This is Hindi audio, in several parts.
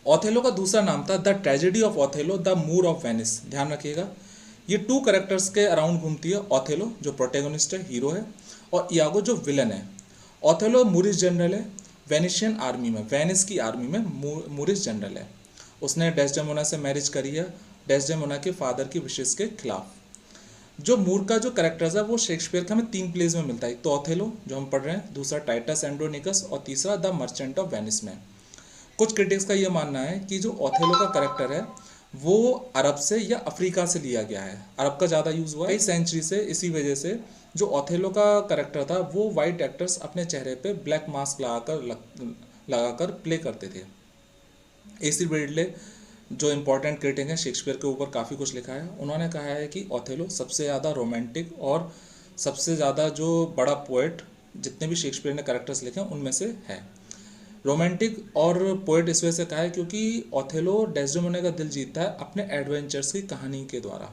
ओथेलो का दूसरा नाम था the tragedy of Othello the Moor of Venice. ध्यान रखिएगा, ये टू करेक्टर्स के अराउंड घूमती है। ओथेलो जो प्रोटेगोनिस्ट है, हीरो है, और इयागो जो विलन है। ओथेलो मूरिश जनरल है, वेनिशियन आर्मी में, वेनिस की आर्मी में मूरिश जनरल है। उसने डेस्डेमोना से मैरिज करी है, डेस्डेमोना के फादर की विशेष के खिलाफ। जो मूर का जो करेक्टर्स है वो शेक्सपियर का हमें तीन प्लेज में मिलता है। तो ओथेलो जो हम पढ़ रहे हैं, दूसरा टाइटस एंड्रोनिकस, और तीसरा द मर्चेंट ऑफ वेनिस में। कुछ क्रिटिक्स का ये मानना है कि जो ओथेलो का करेक्टर है वो अरब से या अफ्रीका से लिया गया है। अरब का ज़्यादा यूज़ हुआ है कई सेंचुरी से। इसी वजह से जो ओथेलो का करेक्टर था वो वाइट एक्टर्स अपने चेहरे पे ब्लैक मास्क लगाकर प्ले करते थे। एसी ब्रेडले जो इम्पोर्टेंट क्रिटिक हैं, शेक्सपियर के ऊपर काफ़ी कुछ लिखा है। उन्होंने कहा है कि ओथेलो सबसे ज़्यादा रोमांटिक और सबसे ज़्यादा जो बड़ा पोएट जितने भी शेक्सपियर ने कैरेक्टर्स लिखे हैं उनमें से है। रोमांटिक और पोएट इस वजह से कहा है क्योंकि ओथेलो डेस्डेमोना का दिल जीतता है अपने एडवेंचर्स की कहानी के द्वारा।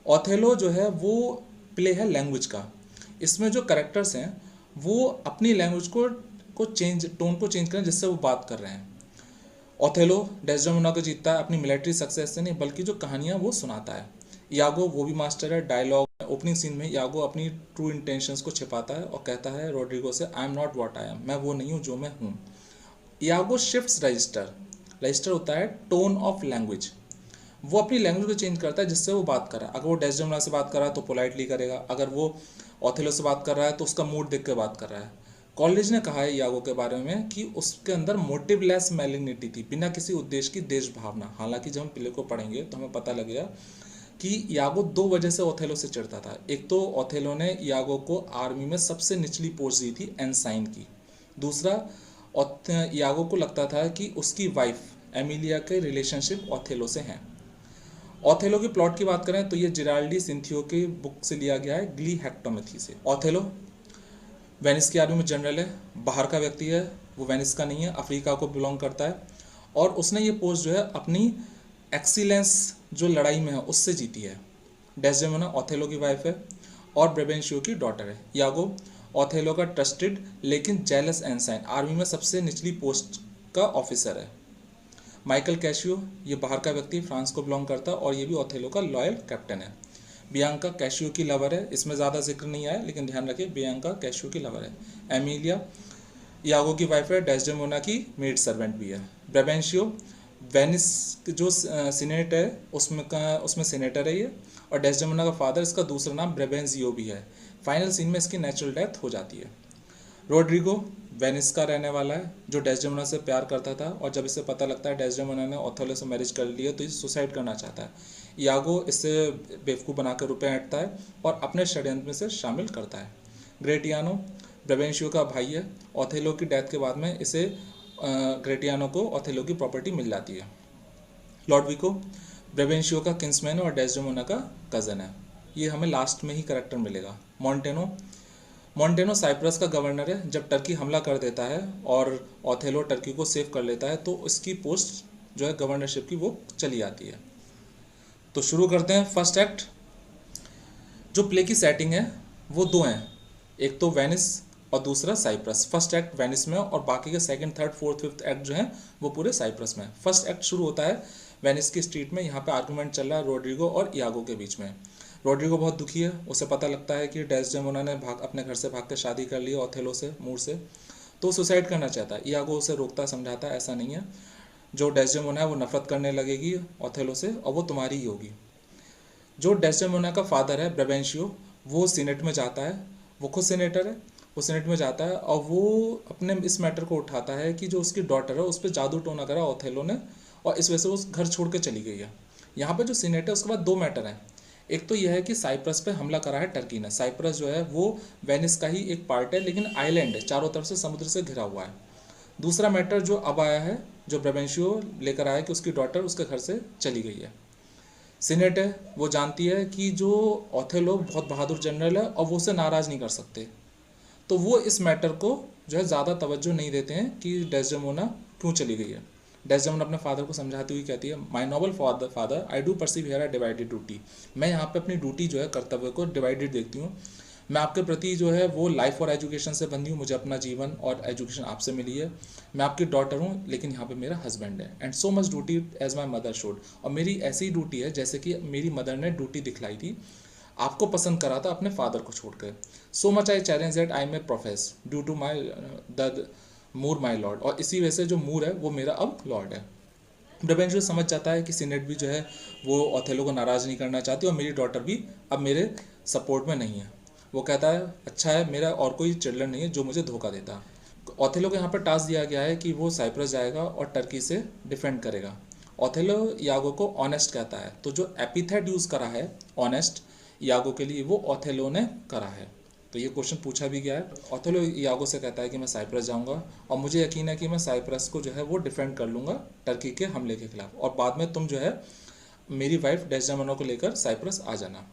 ओथेलो जो है वो प्ले है लैंग्वेज का। इसमें जो करेक्टर्स हैं वो अपनी लैंग्वेज को चेंज, टोन को चेंज करें जिससे वो बात कर रहे हैं। ओथेलो डेस्डेमोना को जीतता है अपनी मिलिट्री सक्सेस से नहीं, बल्कि जो कहानियाँ वो सुनाता है। यागो वो भी मास्टर है डायलॉग। ओपनिंग सीन में यागो अपनी ट्रू इंटेंशंस को छिपाता है और कहता है रोड्रिगो से, I am not what I am, मैं वो नहीं हूँ जो मैं हूँ। यागो शिफ्ट्स रजिस्टर, रजिस्टर होता है टोन ऑफ लैंग्वेज। वो अपनी लैंग्वेज को चेंज करता है जिससे वो बात कर रहा है। अगर वो डेस्डेमोना से बात कर रहा है तो पोलाइटली करेगा, अगर वो ओथेलो से बात कर रहा है तो उसका मूड देख के बात कर रहा है। कॉलेज ने कहा है यागो के बारे में कि उसके अंदर मोटिवलेस मैलिग्निटी थी, बिना किसी उद्देश्य की देश भावना। हालांकि जब हम प्ले को पढ़ेंगे तो हमें पता लगेगा कि यागो दो वजह से ओथेलो से चिढ़ता था। एक तो ओथेलो ने यागो को आर्मी में सबसे निचली पोस्ट दी थी, एनसाइन की। दूसरा, यागो को लगता था कि उसकी वाइफ एमिलिया के रिलेशनशिप ओथेलो से हैं। ओथेलो की प्लॉट की बात करें तो ये जिराल्डी सिंथियो की बुक से लिया गया है, ग्ली हेक्टोमेथी से। ओथेलो वेनिस की आर्मी में जनरल है, बाहर का व्यक्ति है, वो वेनिस का नहीं है, अफ्रीका को बिलोंग करता है। और उसने ये पोस्ट जो है अपनी एक्सीलेंस जो लड़ाई में है उससे जीती है। डेस्डेमोना ओथेलो की वाइफ है और ब्रेबेंशियो की डॉटर है। यागो ओथेलो का ट्रस्टेड लेकिन जेलस एनसाइन, आर्मी में सबसे निचली पोस्ट का ऑफिसर है। माइकल कैशियो ये बाहर का व्यक्ति, फ्रांस को बिलोंग करता है और ये भी ओथेलो का लॉयल कैप्टन है। बियांका कैशियो की लवर है, इसमें ज़्यादा जिक्र नहीं आया लेकिन ध्यान रखिए बियांका कैशियो की लवर है। एमिलिया यागो की वाइफ है, डेस्डेमोना की मेड सर्वेंट भी है। ब्रेबेंशियो वेनिस जो सीनेट है उसमें सीनेटर है ये, और डेस्डेमोना का फादर, इसका दूसरा नाम ब्रेबेंजियो भी है। फाइनल सीन में इसकी नेचुरल डेथ हो जाती है। रोड्रिगो वेनिस का रहने वाला है जो डेस्डेमोना से प्यार करता था, और जब इसे पता लगता है डेस्डेमोना ने ओथेलो से मैरिज कर लिया तो ये सुसाइड करना चाहता है। यागो इससे बेवकूफ़ बनाकर रुपये ऐंठता है और अपने षड्यंत्र में से शामिल करता है। ग्रेटियानो ब्रेबेंशियो का भाई है। ओथेलो की डेथ के बाद में इसे ग्रेटियानो को ओथेलो की प्रॉपर्टी मिल जाती है। लॉडविको ब्रेबेंशियो का किंग्समैन है और डेस्डेमोना का कज़न है। ये हमें लास्ट में ही करेक्टर मिलेगा। मॉन्टेनो साइप्रस का गवर्नर है। जब टर्की हमला कर देता है और ओथेलो टर्की को सेव कर लेता है तो उसकी पोस्ट जो है गवर्नरशिप की वो चली आती है। तो शुरू करते हैं फर्स्ट एक्ट। जो प्ले की सेटिंग है वो दो हैं, एक तो वेनिस और दूसरा साइप्रस। फर्स्ट एक्ट वेनिस में और बाकी के second, third, fourth, fifth act जो हैं वो पूरे साइप्रस में। फर्स्ट एक्ट शुरू होता है वेनिस की स्ट्रीट में। यहाँ पे आर्गूमेंट चल रहा है रोड्रिगो और यागो के बीच में। रोड्रिगो बहुत दुखी है, उसे पता लगता है कि डेस्डेमोना ने अपने घर से भाग कर शादी कर ली ओथेलो से, मूर से, तो सुसाइड करना चाहता है। यागो उसे रोकता समझाता है ऐसा नहीं है, जो डेस्डेमोना है वो नफरत करने लगेगी ओथेलो से और वो तुम्हारी ही होगी। जो डेस्डेमोना का फादर है ब्रेबेंशियो, वो सीनेट में जाता है, वो खुद सीनेटर है, वो सीनेट में जाता है और वो अपने इस मैटर को उठाता है कि जो उसकी डॉटर है उस पर जादू टोना करा ओथेलो ने और इस वजह से वो घर छोड़ के चली गई है। यहाँ पे जो सीनेट है उसके बाद दो मैटर हैं। एक तो यह है कि साइप्रस पे हमला करा है टर्की ने। साइप्रस जो है वो वेनिस का ही एक पार्ट है लेकिन आइलैंड है, चारों तरफ से समुद्र से घिरा हुआ है। दूसरा मैटर जो अब आया है, जो ब्रेबेंशियो लेकर आया कि उसकी डॉटर उसके घर से चली गई है। सीनेट है वो जानती है कि जो ओथेलो बहुत बहादुर जनरल है और वो उसे नाराज़ नहीं कर सकते, तो वो इस मैटर को जो है ज़्यादा तवज्जो नहीं देते हैं कि डेस्डेमोना क्यों चली गई है। डेस्डेमोना अपने फादर को समझाती हुई कहती है, my noble father I do perceive here a divided duty. मैं यहाँ पे अपनी ड्यूटी जो है कर्तव्य को डिवाइडेड देखती हूँ। मैं आपके प्रति जो है वो लाइफ और एजुकेशन से बंधी हूँ, मुझे अपना जीवन और एजुकेशन आपसे मिली है। मैं आपकी डॉटर हूँ लेकिन यहाँ पे मेरा हस्बैंड है। And so much duty as my mother showed, और मेरी ऐसी ही ड्यूटी है जैसे कि मेरी मदर ने ड्यूटी दिखलाई थी, आपको पसंद करा था अपने फादर को छोड़कर। So much I challenge that I may profess due to my the Moor my lord, और इसी वजह से जो मूर है वो मेरा अब लॉर्ड है। ब्रेवेंशियो समझ जाता है कि सिनेट भी जो है वो ओथेलो को नाराज़ नहीं करना चाहती, और मेरी डॉटर भी अब मेरे सपोर्ट में नहीं है। वो कहता है अच्छा है, मेरा और कोई चिल्ड्रन नहीं है जो मुझे धोखा देता। ओथेलो को यहाँ पर टास्क दिया गया है कि वो साइप्रस जाएगा और टर्की से डिफेंड करेगा। ओथेलो यागो को ऑनेस्ट कहता है, तो जो एपिथेट यूज़ करा है ऑनेस्ट यागो के लिए वो ओथेलो ने करा है। तो ये क्वेश्चन पूछा भी गया है। ओथेलो यागो से कहता है कि मैं साइप्रस जाऊंगा और मुझे यकीन है कि मैं साइप्रस को जो है वो डिफेंड कर लूँगा टर्की के हमले के खिलाफ, और बाद में तुम जो है मेरी वाइफ डेस्डेमोना को लेकर साइप्रस आ जाना।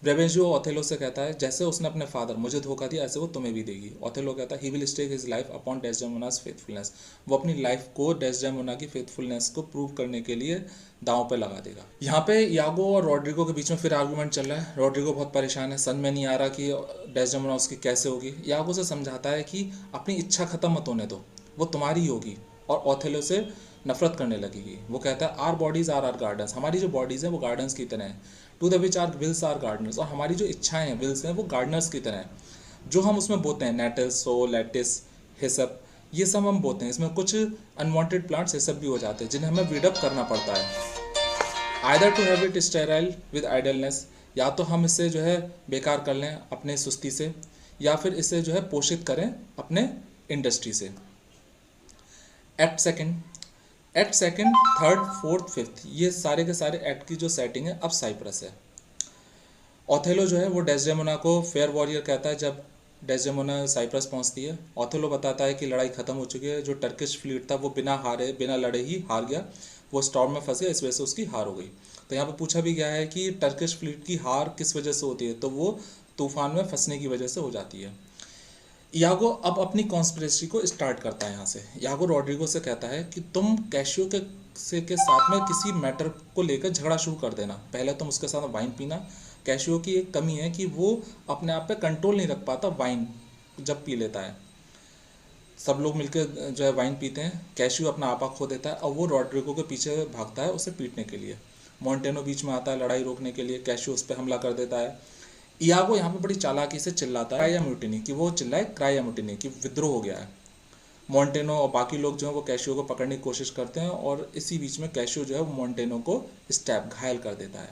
ब्रेवेंशियो ओथेलो से कहता है जैसे उसने अपने फादर मुझे धोखा दिया ऐसे वो तुम्हें भी देगी। ओथेलो कहता है he will stake his life upon Desdemona's faithfulness, वो अपनी लाइफ को डेस्डेमोना की फेथफुलनेस को प्रूव करने के लिए दांव पे लगा देगा। यहाँ पे यागो और रॉड्रिगो के बीच में फिर आर्गूमेंट चल रहा है। रॉड्रिगो बहुत परेशान है, समझ में नहीं आ रहा कि डेस्डेमोना उसकी कैसे होगी। यागो से समझाता है कि अपनी इच्छा खत्म मत होने दो, वो तुम्हारी होगी, और ओथेलो से नफरत करने लगेगी। वो कहता है आर बॉडीज आर गार्डन्स, हमारी जो बॉडीज़ हैं वो गार्डन्स की तरह हैं, to the which our wills are gardeners, और हमारी जो इच्छाएं हैं विल्स हैं वो गार्डनर्स की तरह हैं। जो हम उसमें बोते हैं नेटल्स, सो, लेटिस, हिसप, ये सब हम बोते हैं। इसमें कुछ अनवांटेड प्लांट्स हिसप भी हो जाते हैं जिन्हें हमें वीडअप करना पड़ता है। Either to have it sterile with idleness, या तो हम इसे जो है बेकार कर लें अपने सुस्ती से, या फिर इसे जो है पोषित करें अपने इंडस्ट्री से। Act second, third, fourth, fifth, ये सारे के सारे एक्ट की जो सेटिंग है अब साइप्रस है। ओथेलो जो है वो डेस्डेमोना को फेयर वॉरियर कहता है जब डेस्डेमोना साइप्रस पहुंचती है। ओथेलो बताता है कि लड़ाई खत्म हो चुकी है, जो टर्किश फ्लीट था वो बिना लड़े ही हार गया, वो स्टॉर्म में फंस गया, इस वजह से उसकी हार हो गई। तो यहाँ पे पूछा भी गया है कि टर्किश फ्लीट की हार किस वजह से होती है, तो वो तूफान में फंसने की वजह से हो जाती है। यागो अब अपनी कॉन्स्पिरेसी को स्टार्ट करता है। यहाँ से यागो रॉड्रिगो से कहता है कि तुम कैशियो के साथ में किसी मैटर को लेकर झगड़ा शुरू कर देना। पहले तुम उसके साथ वाइन पीना। कैशियो की एक कमी है कि वो अपने आप पे कंट्रोल नहीं रख पाता, वाइन जब पी लेता है। सब लोग मिलकर जो है वाइन पीते हैं, कैशियो अपना आपा खो देता है और वो रॉड्रिगो के पीछे भागता है उसे पीटने के लिए। मोंटेनो बीच में आता है लड़ाई रोकने के लिए, कैशियो उस पर हमला कर देता है। इयागो यहाँ पे बड़ी चालाकी से चिल्लाता है क्राई म्यूटिनी, कि वो चिल्लाए क्राई म्यूटिनी, कि विद्रोह हो गया है। मोंटेनो और बाकी लोग जो है वो कैशियो को पकड़ने की कोशिश करते हैं, और इसी बीच में कैशियो जो है वो मोंटेनो को स्टैब घायल कर देता है।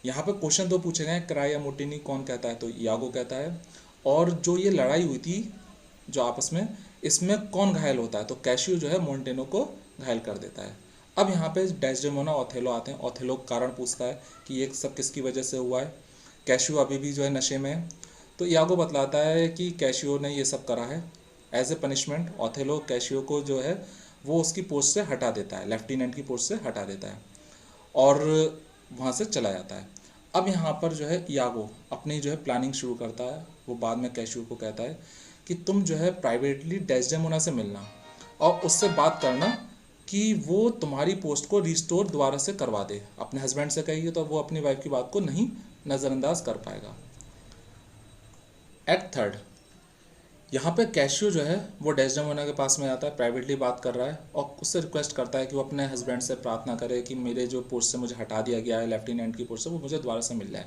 यहाँ पे क्वेश्चन दो पूछे गए, क्राई म्यूटिनी कौन कहता है, तो इयागो कहता है। और जो ये लड़ाई हुई थी जो आपस में, इसमें कौन घायल होता है, तो कैशियो जो है मोंटेनो को घायल कर देता है। अब यहाँ पे डेस्डेमोना ओथेलो आते हैं। ओथेलो कारण पूछता है कि ये सब किसकी वजह से हुआ है। कैशियो अभी भी जो है नशे में है, तो यागो बतलाता है कि कैशियो ने ये सब करा है। As a punishment Othello Cassio को जो है वो उसकी पोस्ट से हटा देता है, लेफ्टिनेंट की पोस्ट से हटा देता है, और वहाँ से चला जाता है। अब यहाँ पर जो है यागो अपनी जो है प्लानिंग शुरू करता है। वो बाद में कैशियो को कहता है कि तुम जो है प्राइवेटली डेस्डेमोना से मिलना और उससे बात करना कि वो तुम्हारी पोस्ट को रिस्टोर दोबारा से करवा दे। अपने हस्बैंड से कहिए तो वो अपनी वाइफ की बात को नहीं नज़रअंदाज कर पाएगा। एक्ट थर्ड, यहाँ पे कैशियो जो है वो डेस्डेमोना के पास में आता है, प्राइवेटली बात कर रहा है और उससे रिक्वेस्ट करता है कि वो अपने हस्बैंड से प्रार्थना करे कि मेरे जो पोस्ट से मुझे हटा दिया गया है लेफ्टिनेंट की पोस्ट से, वो मुझे दोबारा से मिल जाए।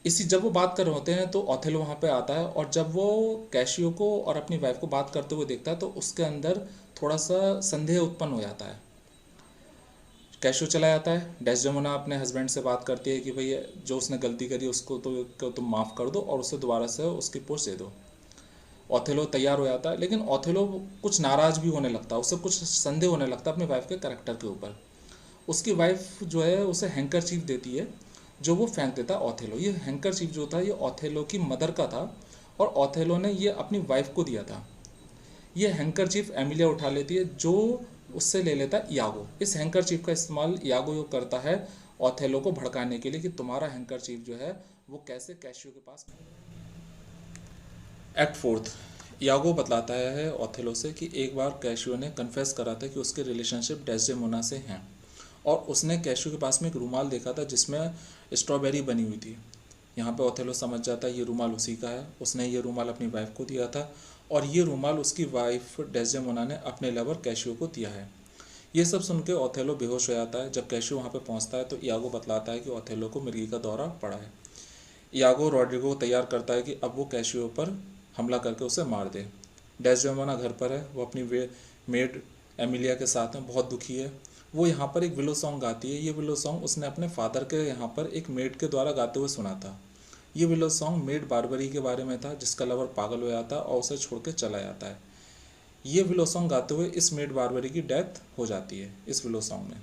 इसी जब वो बात कर रहे होते हैं तो ओथेलो वहाँ पे आता है, और जब वो कैशियो को और अपनी वाइफ को बात करते हुए देखता है तो उसके अंदर थोड़ा सा संदेह उत्पन्न हो जाता है। कैशियो चला जाता है, डेस्डेमोना अपने हस्बैंड से बात करती है कि भाई जो उसने गलती करी उसको तो तुम माफ़ कर दो और उसे दोबारा से उसकी पोस्ट दे दो। ओथेलो तैयार हो जाता है, लेकिन ओथेलो कुछ नाराज़ भी होने लगता है, उससे कुछ संदेह होने लगता है अपनी वाइफ के कैरेक्टर के ऊपर। उसकी वाइफ जो है उसे हैंकर चीफ देती है जो वो फेंक देता है ओथेलो। ये हैंकर चीफ जो था ये ओथेलो की मदर का था और ओथेलो ने ये अपनी वाइफ को दिया था। ये हैंकर चीफ एमिलिया उठा लेती है जो उससे ले लेता है यागो। इस हैंकर चीफ का इस्तेमाल यागो करता है ओथेलो को भड़काने के लिए कि तुम्हारा हैंकर चीफ जो है वो कैसे कैशियो के पास। एक्ट फोर्थ, यागो बतलाता है ओथेलो से कि एक बार कैशियो ने कन्फेस करा था कि उसके रिलेशनशिप डेस्डेमोना से हैं, और उसने कैशियो के पास में एक रूमाल देखा था जिसमें स्ट्रॉबेरी बनी हुई थी। यहाँ पे ओथेलो समझ जाता है ये रूमाल उसी का है, उसने ये रूमाल अपनी वाइफ को दिया था और ये रूमाल उसकी वाइफ डेस्डेमोना ने अपने लवर कैशियो को दिया है। ये सब सुन के ओथेलो बेहोश हो जाता है। जब कैशियो वहाँ पे पहुँचता है तो इयागो बतलाता है कि ओथेलो को मिर्गी का दौरा पड़ा है। इयागो रॉड्रिगो को तैयार करता है कि अब वो कैशियो पर हमला करके उसे मार दे। डेस्डेमोना घर पर है, वो अपनी मेड एमिलिया के साथ में बहुत दुखी है। वो यहाँ पर एक विलो सॉन्ग गाती है। ये विलो सॉन्ग उसने अपने फादर के यहाँ पर एक मेड के द्वारा गाते हुए सुना था। ये विलो सॉन्ग मेड बारबरी के बारे में था जिसका लवर पागल हो जाता है और उसे छोड़ के चला जाता है। ये विलो सॉन्ग गाते हुए इस मेड बारबरी की डेथ हो जाती है इस विलो सॉन्ग में।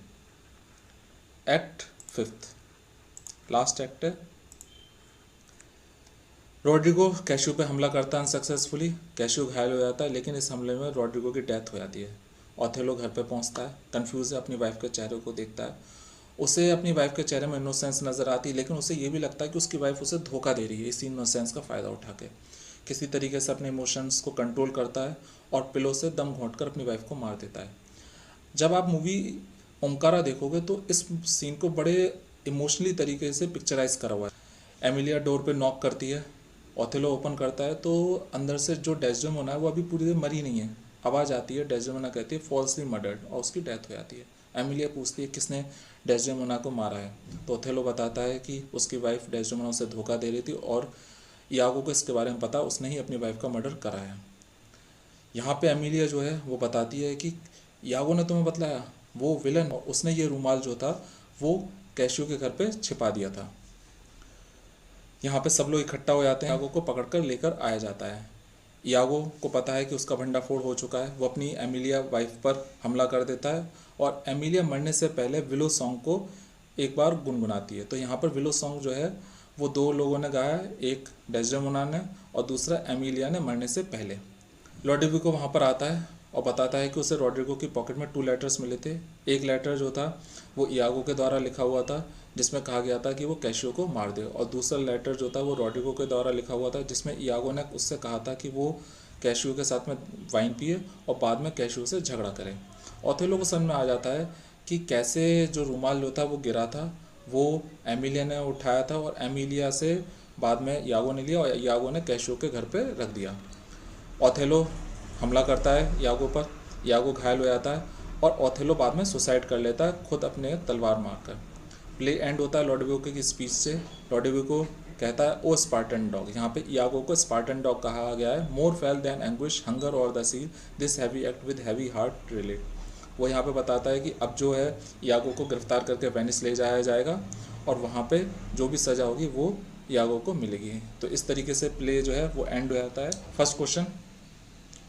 एक्ट 5 लास्ट एक्ट है। रॉड्रिगो कैशियो पे हमला करता है अनसक्सेसफुली। कैशियो घायल हो जाता है लेकिन इस हमले में रॉड्रिगो की डेथ हो जाती है। ओथेलो घर पे पहुंचता है, कंफ्यूज है, अपनी वाइफ के चेहरे को देखता है। उसे अपनी वाइफ के चेहरे में इनोसेंस नज़र आती है लेकिन उसे ये भी लगता है कि उसकी वाइफ उसे धोखा दे रही है। इसी इनोसेंस का फ़ायदा उठा के किसी तरीके से अपने इमोशंस को कंट्रोल करता है और पिलो से दम घोंटकर अपनी वाइफ को मार देता है। जब आप मूवी ओमकारा देखोगे तो इस सीन को बड़े इमोशनली तरीके से पिक्चराइज करा हुआ है। एमिलिया डोर पे नॉक करती है, ओथेलो ओपन करता है तो अंदर से जो डेस्डेमोना है वो अभी पूरी तरह मरी नहीं है। आवाज़ आती है, डेस्डेमोना कहती है फॉल्सली मर्डर्ड और उसकी डेथ हो जाती है। एमिलिया पूछती है किसने डेस्डेमोना को मारा है तो ओथेलो बताता है कि उसकी वाइफ डेस्डेमोना उसे धोखा दे रही थी और इयागो को इसके बारे में पता, उसने ही अपनी वाइफ का मर्डर करा है। यहाँ पे एमिलिया जो है वो बताती है कि इयागो ने तुम्हें बतलाया, वो विलन, उसने ये रूमाल जो था वो कैशियो के घर पे छिपा दिया था। यहाँ पे सब लोग इकट्ठा हो जाते हैं, इयागो को पकड़कर लेकर आया जाता है। इयागो को पता है कि उसका भंडाफोड़ हो चुका है। वो अपनी एमिलिया वाइफ पर हमला कर देता है और एमिलिया मरने से पहले विलो सॉन्ग को एक बार गुनगुनाती है। तो यहाँ पर विलो सॉन्ग जो है वो दो लोगों ने गाया है, एक डेस्डेमोना ने और दूसरा एमिलिया ने मरने से पहले। रॉड्रिगो वहाँ पर आता है और बताता है कि उसे रॉड्रिगो की पॉकेट में 2 लेटर्स मिले थे। एक लेटर जो था वो इयागो के द्वारा लिखा हुआ था जिसमें कहा गया था कि वो कैशियो को मार दे और दूसरा लेटर जो था वो रॉड्रिगो के द्वारा लिखा हुआ था जिसमें इयागो ने उससे कहा था कि वो कैशियो के साथ में वाइन पिए और बाद में कैशियो से झगड़ा करे। ओथेलो को समझ में आ जाता है कि कैसे जो रूमाल जो था वो गिरा था वो एमिलिया ने उठाया था और एमिलिया से बाद में इयागो ने लिया और इयागो ने कैशियो के घर पे रख दिया। ओथेलो हमला करता है इयागो पर, इयागो घायल हो जाता है और ओथेलो बाद में सुसाइड कर लेता है खुद अपने तलवार मारकर। प्ले एंड होता है रॉड्रिगो की स्पीच से। रॉड्रिगो कहता है ओ स्पार्टन डॉग। यहाँ पे इयागो को स्पार्टन डॉग कहा गया है। मोर फेल दैन एंग्विश हंगर और the see this heavy act with heavy heart relate. वो यहाँ पे बताता है कि अब जो है इयागो को गिरफ्तार करके वेनिस ले जाया जाएगा और वहाँ पे जो भी सज़ा होगी वो इयागो को मिलेगी। तो इस तरीके से प्ले जो है वो एंड हो जाता है। First question,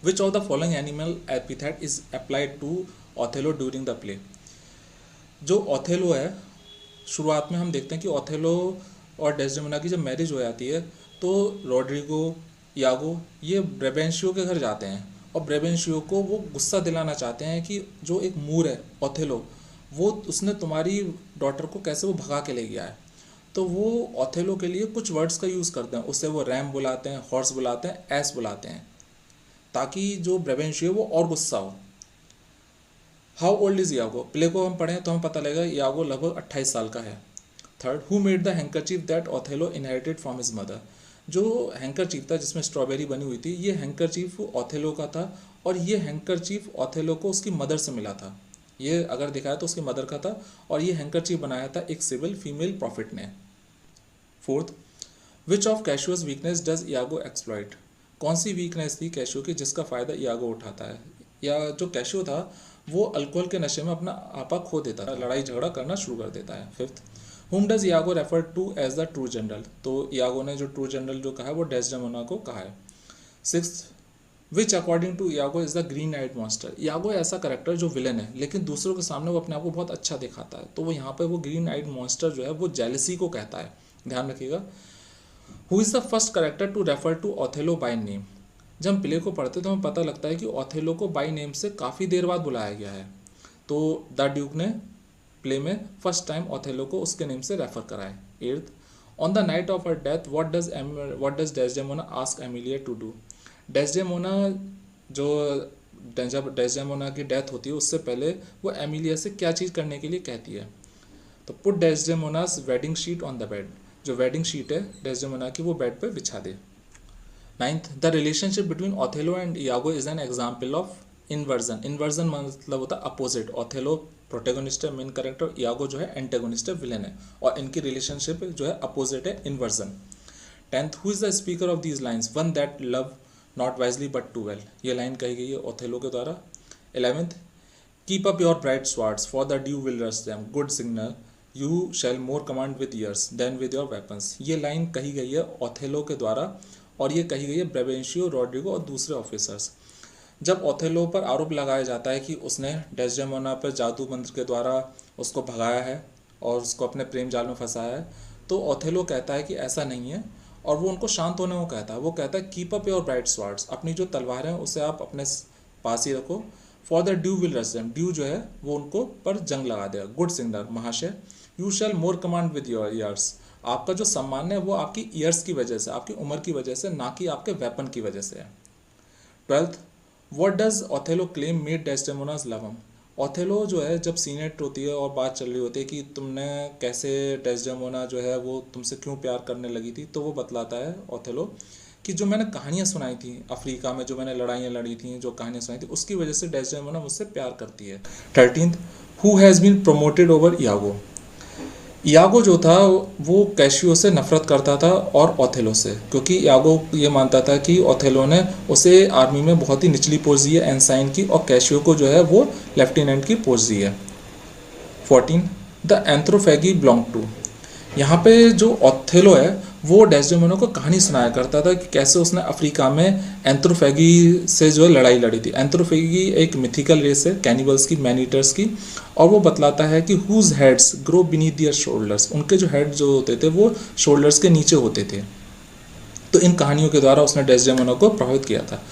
which of the following animal epithet is applied to Othello during the play. जो ओथेलो है, शुरुआत में हम देखते हैं कि ओथेलो और डेस्डेमोना की जब मैरिज हो जाती है तो रॉड्रिगो, इयागो ये ब्रेबेंशियो के घर जाते हैं और ब्रेबेंशियो को वो गुस्सा दिलाना चाहते हैं कि जो एक मूर है ओथेलो, वो उसने तुम्हारी डॉटर को कैसे वो भगा के ले गया है। तो वो ओथेलो के लिए कुछ वर्ड्स का यूज़ करते हैं, उससे वो रैम बुलाते हैं, हॉर्स बुलाते हैं, एस बुलाते हैं ताकि जो ब्रेबेंशियो वो और गुस्सा हो। How old is Iago, play को हम पढ़ें तो हमें पता लगेगा इयागो लगभग 28 साल का है। Third, who made the handkerchief that Othello inherited from his mother. जो हैंकरचीफ था जिसमें स्ट्रॉबेरी बनी हुई थी, ये हैंकरचीफ ओथेलो का था और ये हैंकरचीफ ओथेलो को उसकी मदर से मिला था। ये अगर दिखाया तो उसकी मदर का था और ये हैंकरचीफ बनाया था एक सिविल फीमेल प्रॉफिट ने। Fourth, which of Cassio's weakness does Iago exploit. कौन सी वीकनेस थी कैशियो की जिसका फ़ायदा इयागो उठाता है। या जो कैशियो था वो अल्कोहल के नशे में अपना आपा खो देता था, लड़ाई झगड़ा करना शुरू कर देता है। Fifth, whom does Iago refer to as the true general. तो इयागो ने जो ट्रू जनरल जो कहा है वो डेस्डेमोना को कहा है। Sixth, which according to Iago is the green eyed monster. Iago ऐसा करेक्टर जो विलन है लेकिन दूसरों के सामने वो अपने आप को बहुत अच्छा दिखाता है, तो वो यहाँ पे वो ग्रीन आइड मॉन्स्टर जो है वो जेलसी को कहता है, ध्यान रखिएगा। Who is the first character to refer to Othello by name. जब हम प्ले को पढ़ते तो हमें पता लगता है कि ओथेलो को बाय नेम से काफ़ी देर बाद बुलाया गया है। तो द ड्यूक ने प्ले में फर्स्ट टाइम ओथेलो को उसके नेम से रेफर करा है। Eighth, on the night of her death what does Desdemona ask Emilia to do. Desdemona जब डेस्डेमोना की डेथ होती है उससे पहले वो एमिलिया से क्या चीज़ करने के लिए कहती है। तो put Desdemona's wedding sheet on the bed. जो वेडिंग शीट है डेस्डेमोना की वो बेड पे बिछा दे। Ninth, the relationship between Othello and Iago is an example of inversion. Inversion मतलब होता है अपोजिट। ओथेलो प्रोटेगोनिस्ट है, मेन कैरेक्टर, इयागो जो है एंटेगोनिस्ट है, विलेन है, और इनकी रिलेशनशिप जो है अपोजिट है, inversion. Tenth, who is the speaker of these lines, one that love not wisely but too well. ये लाइन कही गई है ओथेलो के द्वारा। 11th, keep up your bright swords for the dew will rust them, good signior, you shall more command with years than with your weapons. ये लाइन कही गई है ओथेलो के द्वारा और ये कही गई है ब्रेवेंशियो, रॉड्रिगो और दूसरे ऑफिसर्स। जब ओथेलो पर आरोप लगाया जाता है कि उसने डेस्डेमोना पर जादू मंत्र के द्वारा उसको भगाया है और उसको अपने प्रेम जाल में फंसाया है, तो ओथेलो कहता है कि ऐसा नहीं है और वो उनको शांत होने को कहता है। वो कहता है keep up your bright swords, अपनी जो तलवार है उसे आप अपने पास ही रखो। For the dew will rust them, due जो है वो उनको पर जंग लगा देगा। गुड सिग्नल, महाशय, you shall more command with your ears, आपका जो सम्मान है वो आपकी ईयर्स की वजह से, आपकी उम्र की वजह से, ना कि आपके वेपन की वजह से है। 12th, what does Othello claim made Desdemona's love him. Othello जो है जब सीनेट होती है और बात चल रही होती है कि तुमने कैसे डेस्डेमोना जो है वो तुमसे क्यों प्यार करने लगी थी, तो वो बतलाता है ओथेलो कि जो मैंने कहानियाँ सुनाई थी अफ्रीका में, जो मैंने लड़ाइयाँ लड़ी थी, जो कहानियाँ सुनाई थी, उसकी वजह से डेस्डेमोना मुझसे प्यार करती है। 13th, who has been promoted over Iago. Iago जो था वो कैशियो से नफरत करता था और ओथेलो से, क्योंकि इयागो ये मानता था कि ओथेलो ने उसे आर्मी में बहुत ही निचली पोस्ट दी है, एनसाइन की, और कैशियो को जो है वो लेफ्टिनेंट की पोस्ट दी है। 14, द एंथ्रोफेगी बिलोंग टू। यहाँ पे जो ओथेलो है वो डेस्डेमोना को कहानी सुनाया करता था कि कैसे उसने अफ्रीका में एंथ्रोफेगी से जो है लड़ाई लड़ी थी। एंथ्रोफेगी एक मिथिकल रेस है कैनिबल्स की, मैन ईटर्स की, और वो बतलाता है कि हुज हेड्स ग्रो बीनीथ दियर शोल्डर्स, उनके जो हेड जो होते थे वो शोल्डर्स के नीचे होते थे। तो इन कहानियों के द्वारा उसने डेस्डेमोना को प्रभावित किया था।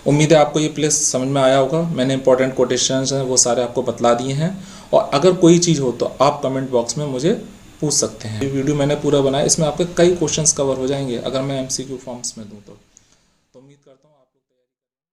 उम्मीद है आपको ये प्लेस समझ में आया होगा। मैंने इंपॉर्टेंट कोटेशंस हैं वो सारे आपको बतला दिए हैं, और अगर कोई चीज़ हो तो आप कमेंट बॉक्स में मुझे पूछ सकते हैं। ये वीडियो मैंने पूरा बनाया, इसमें आपके कई क्वेश्चंस कवर हो जाएंगे अगर मैं एमसीक्यू फॉर्म्स में दूं तो उम्मीद करता हूँ आप